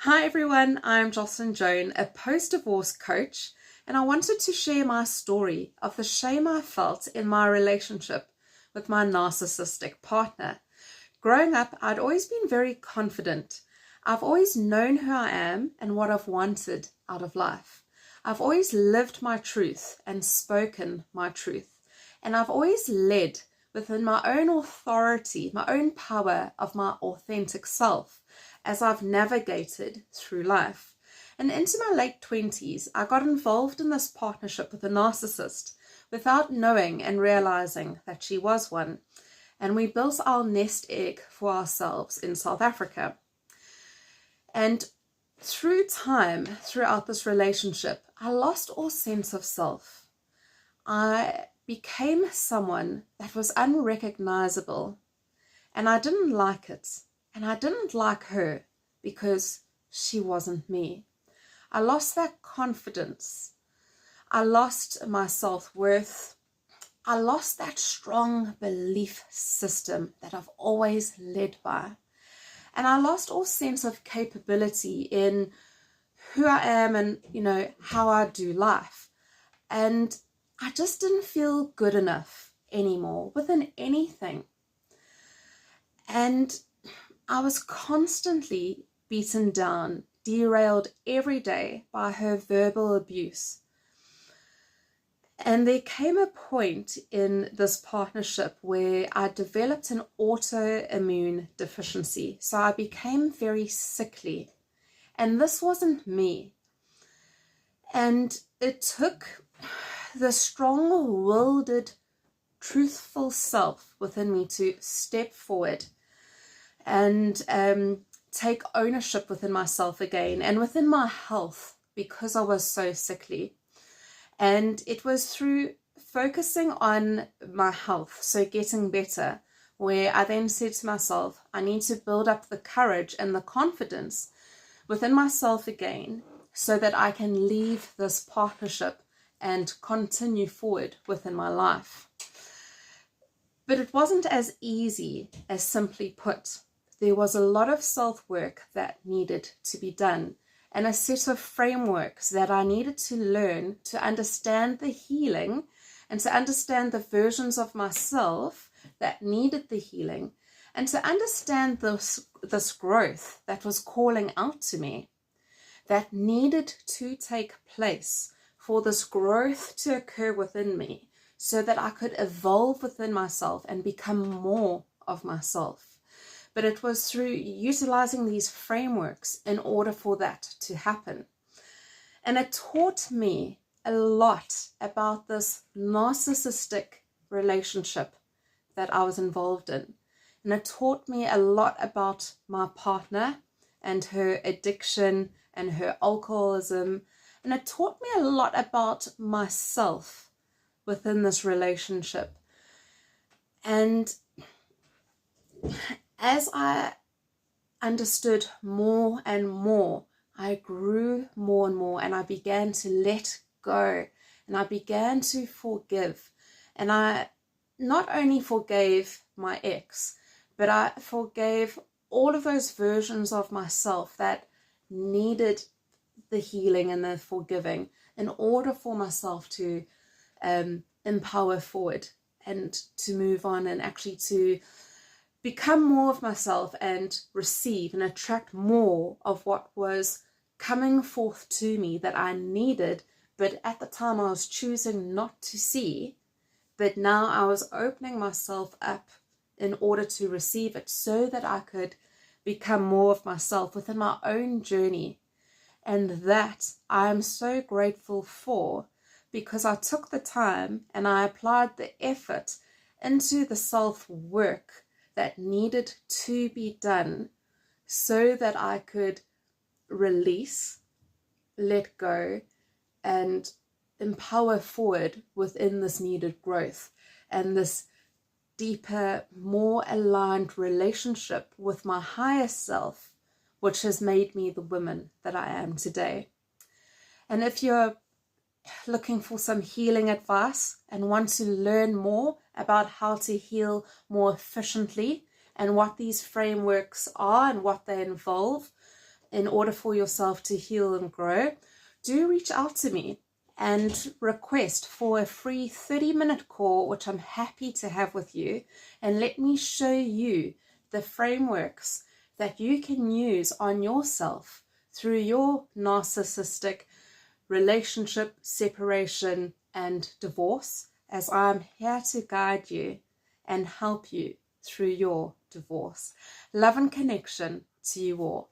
Hi everyone, I'm Jocelyn Joan, a post-divorce coach, and I wanted to share my story of the shame I felt in my relationship with my narcissistic partner. Growing up, I'd always been very confident. I've always known who I am and what I've wanted out of life. I've always lived my truth and spoken my truth, and I've always led within my own authority, my own power of my authentic self, as I've navigated through life. And into my late 20s, I got involved in this partnership with a narcissist without knowing and realizing that she was one. And we built our nest egg for ourselves in South Africa. And through time, throughout this relationship, I lost all sense of self. I became someone that was unrecognizable, and I didn't like it. And I didn't like her because she wasn't me. I lost that confidence. I lost my self-worth. I lost that strong belief system that I've always led by. And I lost all sense of capability in who I am and, how I do life. And I just didn't feel good enough anymore within anything. And I was constantly beaten down, derailed every day by her verbal abuse. And there came a point in this partnership where I developed an autoimmune deficiency. So I became very sickly. And this wasn't me. And it took the strong-willed, truthful self within me to step forward and take ownership within myself again and within my health, because I was so sickly. And it was through focusing on my health, so getting better, where I then said to myself, I need to build up the courage and the confidence within myself again so that I can leave this partnership and continue forward within my life. But it wasn't as easy as simply put. There was a lot of self-work that needed to be done, and a set of frameworks that I needed to learn to understand the healing and to understand the versions of myself that needed the healing, and to understand this growth that was calling out to me, that needed to take place for this growth to occur within me so that I could evolve within myself and become more of myself. But it was through utilizing these frameworks in order for that to happen. And it taught me a lot about this narcissistic relationship that I was involved in. And it taught me a lot about my partner and her addiction and her alcoholism. And it taught me a lot about myself within this relationship. And as I understood more and more, I grew more and more, and I began to let go, and I began to forgive. And I not only forgave my ex, but I forgave all of those versions of myself that needed the healing and the forgiving in order for myself to empower forward and to move on and actually to become more of myself and receive and attract more of what was coming forth to me that I needed, but at the time I was choosing not to see. But now I was opening myself up in order to receive it so that I could become more of myself within my own journey. And that I am so grateful for, because I took the time and I applied the effort into the self-work that needed to be done so that I could release, let go, and empower forward within this needed growth and this deeper, more aligned relationship with my higher self, which has made me the woman that I am today. And if you're looking for some healing advice and want to learn more about how to heal more efficiently and what these frameworks are and what they involve, in order for yourself to heal and grow, do reach out to me and request for a free 30-minute call, which I'm happy to have with you, and let me show you the frameworks that you can use on yourself through your narcissistic relationship, separation, and divorce, as I'm here to guide you and help you through your divorce. Love and connection to you all.